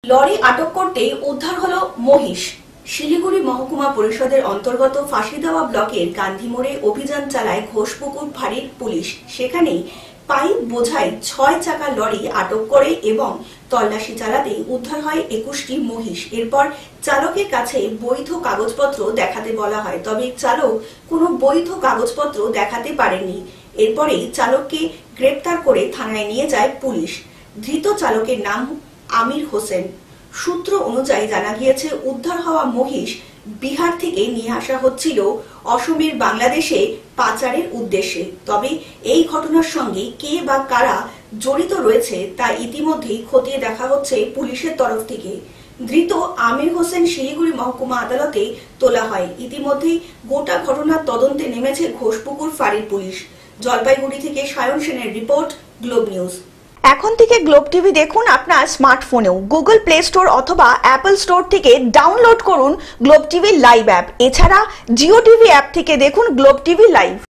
Lorry আটক করতে উদ্ধার হলো মহিষ। শিলিগুড়ি মহকুমা পরিষদের অন্তর্গত ফাঁসিদেওয়া ব্লকের গান্ধী মোড়ে অভিযান চালায় ঘোষপুকুর ফাঁড়ির পুলিশ। সেখানেই পাইপ বোঝাই ৬ চাকা লরি আটক করে এবং তল্লাশি চালাতে উদ্ধার হয় ২১টি মহিষ। এরপর চালকের কাছে বৈধ কাগজপত্র দেখাতে বলা হয়, তবে চালক কোনো বৈধ কাগজপত্র দেখাতে পারেননি। এরপরেই চালককে গ্রেপ্তার করে থানায় নিয়ে যায় পুলিশ। ধৃত চালকের নাম আমির হোসেন। সূত্র অনুযায়ী জানা গিয়েছে, উদ্ধার হওয়া মহিষ বিহার থেকে নিয়ে আসা হচ্ছিল অসমের বাংলাদেশে পাচারের উদ্দেশ্যে। তবে এই ঘটনার সঙ্গে কে বা কারা জড়িত রয়েছে তা ইতিমধ্যেই খতিয়ে দেখা হচ্ছে পুলিশের তরফ থেকে। ধৃত আমির হোসেন শিলিগুড়ি মহকুমা আদালতে তোলা হয়। ইতিমধ্যেই গোটা ঘটনার তদন্তে নেমেছে ঘোষপুকুর ফাঁড়ির পুলিশ। জলপাইগুড়ি থেকে সায়ন সেনের রিপোর্ট, গ্লোব নিউজ। এখন থেকে গ্লোব টিভি দেখুন আপনার স্মার্টফোনেও। গুগল প্লে স্টোর অথবা অ্যাপল স্টোর থেকে ডাউনলোড করুন গ্লোব টিভি লাইভ অ্যাপ। এছাড়া জিও টিভি অ্যাপ থেকে দেখুন গ্লোব টিভি লাইভ।